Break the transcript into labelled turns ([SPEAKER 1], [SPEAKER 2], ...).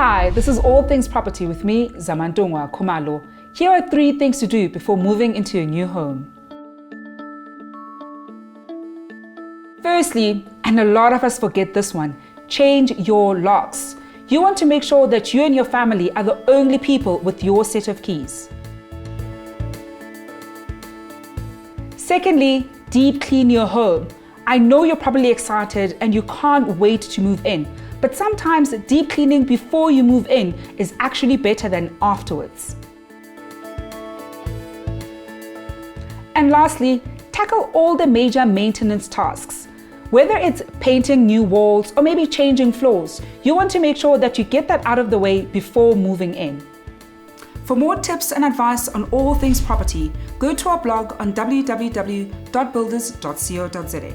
[SPEAKER 1] Hi, this is All Things Property with me, Zamantungwa Khumalo. Here are 3 things to do before moving into your new home. Firstly, and a lot of us forget this one, change your locks. You want to make sure that you and your family are the only people with your set of keys. Secondly, deep clean your home. I know you're probably excited and you can't wait to move in, but sometimes deep cleaning before you move in is actually better than afterwards. And lastly, tackle all the major maintenance tasks. Whether it's painting new walls or maybe changing floors, you want to make sure that you get that out of the way before moving in. For more tips and advice on all things property, go to our blog on www.builders.co.za.